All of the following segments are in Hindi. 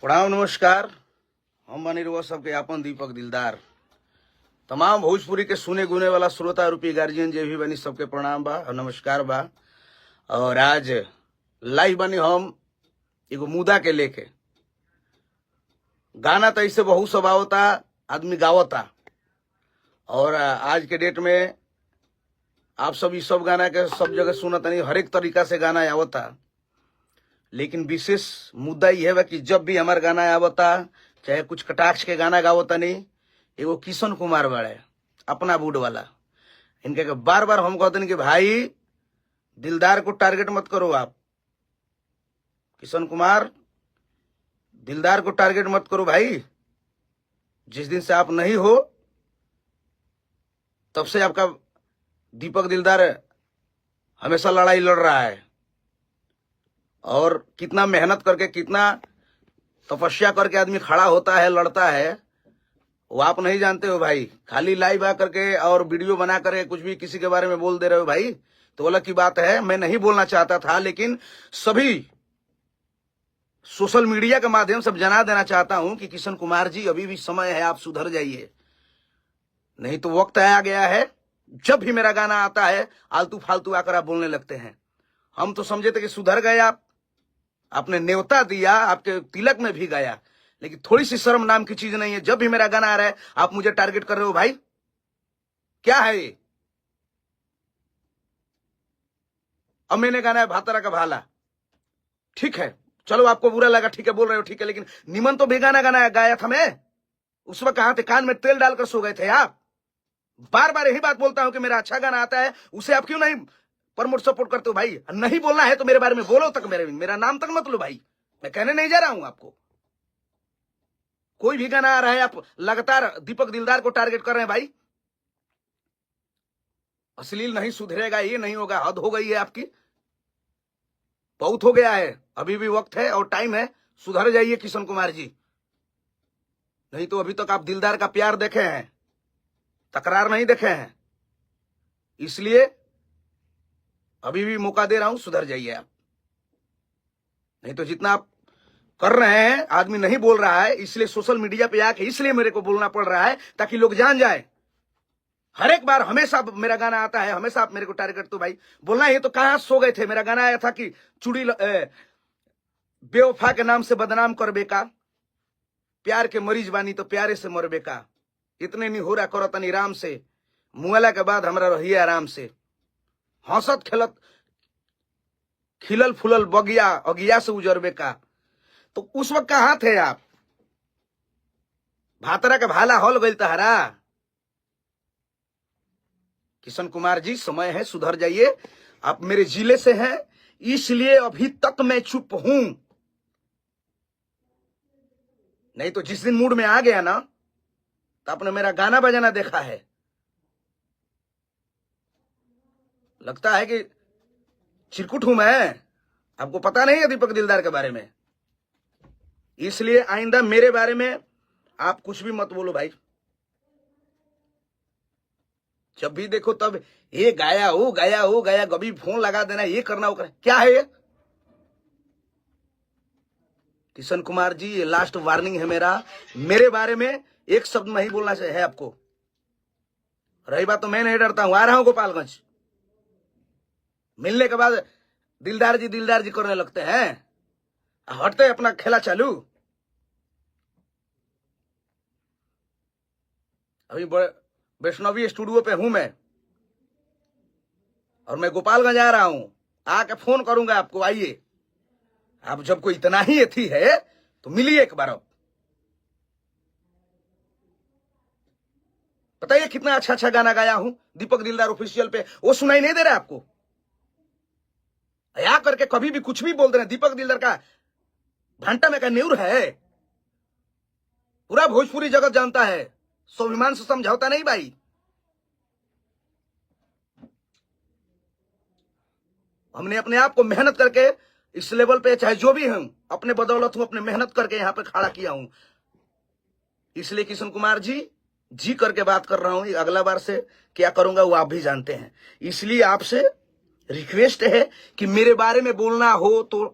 प्रणाम नमस्कार। हम बनी रहो सबके आपन दीपक दिलदार। तमाम भोजपुरी के सुने गुने वाला श्रोता रूपी गार्जियन जे भी बनी सबके प्रणाम बा और नमस्कार बा। और आज लाइव बनी हम एगो मुद्दा के लेके। गाना तो ऐसे बहुत सब आवता, आदमी गावता, और आज के डेट में आप सब इस सब गाना के सब जगह सुनत नहीं, हर एक तरीका से गाना आवता। लेकिन विशेष मुद्दा यह है कि जब भी हमार गाना आवता, चाहे कुछ कटाक्ष के गाना गावता नहीं, एगो किशन कुमार बाड़े अपना बूढ़ वाला, इनके बार बार हम कहते कि भाई दिलदार को टारगेट मत करो। आप किशन कुमार दिलदार को टारगेट मत करो भाई। जिस दिन से आप नहीं हो तब से आपका दीपक दिलदार हमेशा लड़ाई लड़ रहा है, और कितना मेहनत करके, कितना तपस्या करके आदमी खड़ा होता है, लड़ता है, वो आप नहीं जानते हो भाई। खाली लाइव आ करके और वीडियो बना करके कुछ भी किसी के बारे में बोल दे रहे हो भाई, तो अलग की बात है। मैं नहीं बोलना चाहता था, लेकिन सभी सोशल मीडिया के माध्यम से जना देना चाहता हूं कि किशन कुमार जी अभी भी समय है, आप सुधर जाइए, नहीं तो वक्त आ गया है जब भी मेरा गाना आता है आलतू फालतू आकर आप बोलने लगते हैं। हम तो समझे थे कि सुधर गए आप, आपने न्योता दिया, आपके तिलक में भी गया, लेकिन थोड़ी सी शर्म नाम की चीज नहीं है। जब भी मेरा गाना आ रहा है आप मुझे टारगेट कर रहे हो भाई, क्या है ये? अब मैंने गाना है भातरा का भाला, ठीक है, चलो आपको बुरा लगा, ठीक है, बोल रहे हो, ठीक है, लेकिन निमन तो भी गाना गाया था मैं। उस वक्त कहां थे? कान में तेल डालकर सो गए थे आप। बार बार यही बात बोलता हूं कि मेरा अच्छा गाना आता है, उसे आप क्यों नहीं प्रमोट सपोर्ट करते हो भाई? नहीं बोलना है तो मेरे बारे में बोलो तक, मेरा नाम तक मत लो भाई। मैं कहने नहीं जा रहा हूं आपको। कोई भी गाना आ रहा है आप लगातार दीपक दिलदार को टारगेट कर रहे हैं भाई। अश्लील नहीं सुधरेगा, ये नहीं होगा, हद हो गई है आपकी, बहुत हो गया है। अभी भी वक्त है और टाइम है, सुधर जाइए किशन कुमार जी, नहीं तो अभी तक आप दिलदार का प्यार देखे हैं, तकरार नहीं देखे हैं। इसलिए अभी भी मौका दे रहा हूं, सुधर जाइए आप, नहीं तो जितना आप कर रहे हैं आदमी नहीं बोल रहा है, इसलिए सोशल मीडिया पे आके इसलिए मेरे को बोलना पड़ रहा है ताकि लोग जान जाए। हर एक बार हमेशा मेरा गाना आता है, हमेशा आप मेरे को टारगेट तो भाई बोलना है। तो कहां सो गए थे? मेरा गाना आया था कि चूड़ी बेवफा के नाम से बदनाम कर बेका, प्यार के मरीज बानी तो प्यारे से मर बेका, इतने नहीं हो रहा करो तनी राम से, मुआला के बाद हमरा रहिए आराम से, हंसत खेलत खिलल फुलल बगिया अगिया से उजरबे का। तो उस वक्त कहां थे आप? भातरा का भाला हॉल गई तहरा। किशन कुमार जी समय है, सुधर जाइए। आप मेरे जिले से हैं, इसलिए अभी तक मैं चुप हूं, नहीं तो जिस दिन मूड में आ गया ना तो आपने मेरा गाना बजाना देखा है। लगता है कि चिरकुट हूं मैं, आपको पता नहीं है दीपक दिलदार के बारे में। इसलिए आइंदा मेरे बारे में आप कुछ भी मत बोलो भाई। जब भी देखो तब ये गाया हो गया, कभी फोन लगा देना, ये करना वो करना, क्या है ये? किशन कुमार जी ये लास्ट वार्निंग है मेरा, मेरे बारे में एक शब्द नहीं बोलना है आपको। रही बात तो मैं नहीं डरता हूं, आ रहा हूं गोपालगंज, मिलने के बाद दिलदार जी करने लगते हैं, हटते अपना खेला चालू। अभी वैष्णवी स्टूडियो पे हूं मैं, और मैं गोपालगंज आ रहा हूं, आके फोन करूंगा आपको, आइए। आप जब कोई इतना ही अथी है तो मिलिए एक बार। अब बताइए कितना अच्छा अच्छा गाना गाया हूं दीपक दिलदार ऑफिशियल पे, वो सुनाई नहीं दे रहा आपको? या करके कभी भी कुछ भी बोल दे रहे। दीपक दिलदार का घंटा में का न्यूर है, पूरा भोजपुरी जगत जानता है, स्वाभिमान से समझौता नहीं भाई। हमने अपने आप को मेहनत करके इस लेवल पे, चाहे जो भी हूं, अपने बदौलत हूं, अपने मेहनत करके यहां पे खड़ा किया हूं। इसलिए किशन कुमार जी करके बात कर रहा हूं। अगला बार से क्या करूंगा वो आप भी जानते हैं। इसलिए आपसे रिक्वेस्ट है कि मेरे बारे में बोलना हो तो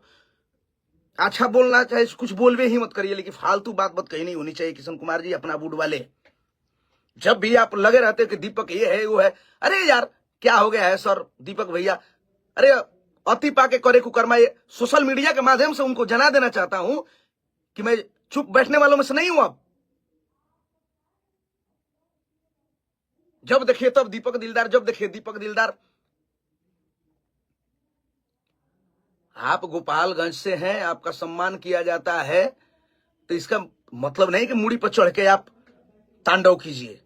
अच्छा बोलना चाहे कुछ बोलवे ही मत करिए, लेकिन फालतू बात कहीं नहीं होनी चाहिए। किशन कुमार जी अपना बूट वाले, जब भी आप लगे रहते कि दीपक ये है वो है, अरे यार क्या हो गया है सर दीपक भैया, अरे अति पाके करे कुकर्मा। ये सोशल मीडिया के माध्यम से उनको जना देना चाहता हूं कि मैं चुप बैठने वालों में से नहीं हूं। अब जब देखिए तब दीपक दिलदार, जब देखिए दीपक दिलदार। आप गोपालगंज से हैं, आपका सम्मान किया जाता है, तो इसका मतलब नहीं कि मूड़ी पर चढ़ के आप तांडव कीजिए।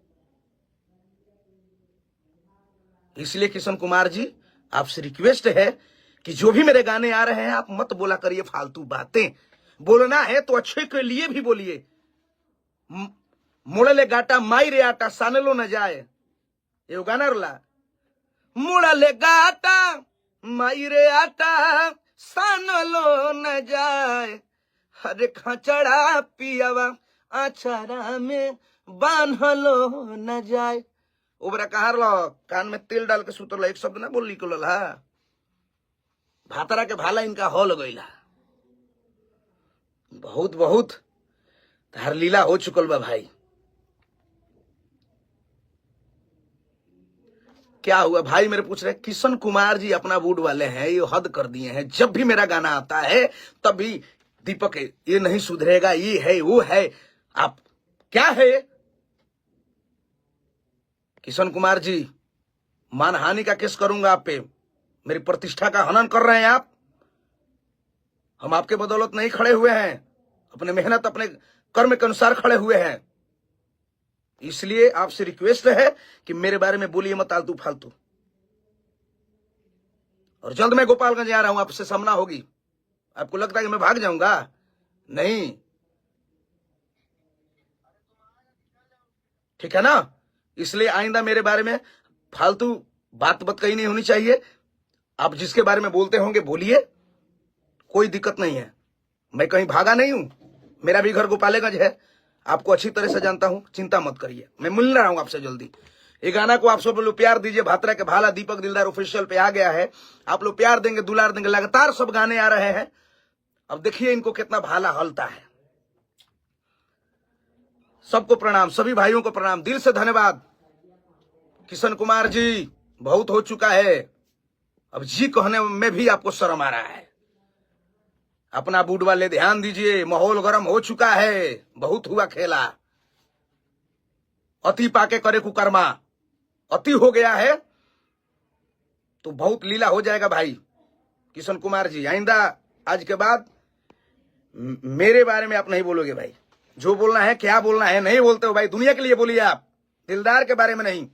इसलिए किशन कुमार जी आपसे रिक्वेस्ट है कि जो भी मेरे गाने आ रहे हैं आप मत बोला करिए फालतू बातें। बोलना है तो अच्छे के लिए भी बोलिए। मुड़ले गाटा माई रे आटा सानलो न जाए, ये गाना रोला। मुड़ले गाटा माई रे आटा सानलो न जाए, हरे खचड़ा पियावा आचारा में बांधलो न जाए। ओबरा कहार लो कान में तेल डाल के सुतल, एक शब्द ना बोल निकलल हा। भातरा के भाला इनका हॉल गईला। बहुत बहुत तार लीला हो चुकल बा भाई। क्या हुआ भाई मेरे पूछ रहे किशन कुमार जी अपना बूड वाले हैं, ये हद कर दिए हैं। जब भी मेरा गाना आता है तभी दीपक ये नहीं सुधरेगा, ये है वो है। आप क्या है किशन कुमार जी, मानहानि का केस करूंगा आप पे। मेरी प्रतिष्ठा का हनन कर रहे हैं आप। हम आपके बदौलत नहीं खड़े हुए हैं, अपने मेहनत अपने कर्म के अनुसार खड़े हुए हैं। इसलिए आपसे रिक्वेस्ट है कि मेरे बारे में बोलिए मत आलतू फालतू। और जल्द मैं गोपालगंज आ रहा हूं, आपसे सामना होगी। आपको लगता है कि मैं भाग जाऊंगा? नहीं, ठीक है ना। इसलिए आइंदा मेरे बारे में फालतू बात कहीं नहीं होनी चाहिए। आप जिसके बारे में बोलते होंगे बोलिए, कोई दिक्कत नहीं है। मैं कहीं भागा नहीं हूं, मेरा भी घर गोपालगंज है, आपको अच्छी तरह से जानता हूं, चिंता मत करिए। मैं मिल रहा हूं आपसे जल्दी। ये गाना को आप सब लोग प्यार दीजिए। भातरा के भाला दीपक दिलदार ऑफिशियल पे आ गया है। आप लोग प्यार देंगे, दुलार देंगे, लगातार सब गाने आ रहे हैं। अब देखिए इनको कितना भाला हलता है। सबको प्रणाम, सभी भाइयों को प्रणाम, दिल से धन्यवाद। किशन कुमार जी बहुत हो चुका है, अब जी कहने में भी आपको शर्म आ रहा है। अपना बूट वाले ध्यान दीजिए, माहौल गर्म हो चुका है, बहुत हुआ खेला। अति पाके करे कुकर्मा, अति हो गया है तो बहुत लीला हो जाएगा भाई। किशन कुमार जी आइंदा आज के बाद मेरे बारे में आप नहीं बोलोगे भाई। जो बोलना है क्या बोलना है नहीं बोलते हो भाई, दुनिया के लिए बोलिए आप, दिलदार के बारे में नहीं।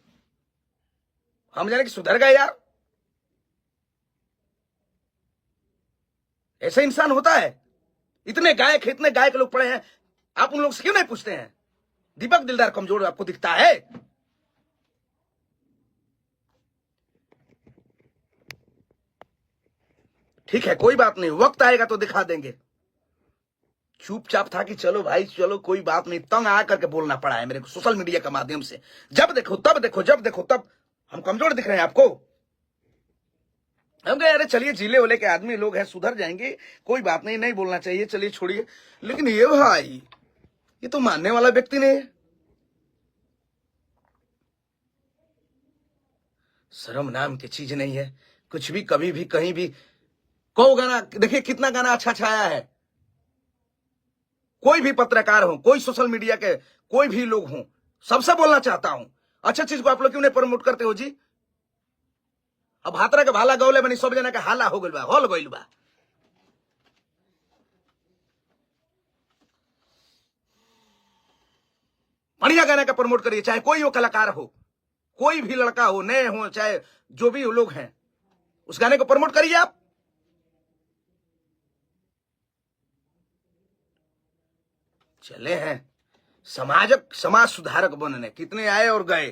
हम जाने कि सुधर गए यार, ऐसा इंसान होता है? इतने गायक लोग पड़े हैं, आप उन लोग से क्यों नहीं पूछते हैं? दीपक दिलदार कमजोर आपको दिखता है? ठीक है कोई बात नहीं, वक्त आएगा तो दिखा देंगे। चुपचाप था कि चलो भाई चलो कोई बात नहीं, तंग आ करके बोलना पड़ा है मेरे को सोशल मीडिया के माध्यम से। जब देखो तब देखो, जब देखो तब हम कमजोर दिख रहे हैं आपको। हम कहे अरे चलिए जिले वाले के आदमी लोग हैं, सुधर जाएंगे, कोई बात नहीं, नहीं बोलना चाहिए, चलिए छोड़िए। लेकिन ये भाई ये तो मानने वाला व्यक्ति नहीं है। शर्म नाम की चीज नहीं है। कुछ भी कभी भी कहीं भी को गाना देखिए, कितना गाना अच्छा छाया है। कोई भी पत्रकार हो, कोई सोशल मीडिया के कोई भी लोग हो, सबसे बोलना चाहता हूं, अच्छा चीज को आप लोग क्यों नहीं प्रमोट करते हो जी? अब भातरा के भाला गौले बनी, सब जना के हाला हो गइल बा, हॉल गइल बा। बढ़िया गाना का प्रमोट करिए, चाहे कोई वो कलाकार हो, कोई भी लड़का हो, नए हो, चाहे जो भी लोग हैं, उस गाने को प्रमोट करिए आप। चले हैं समाज सुधारक बनने, कितने आए और गए।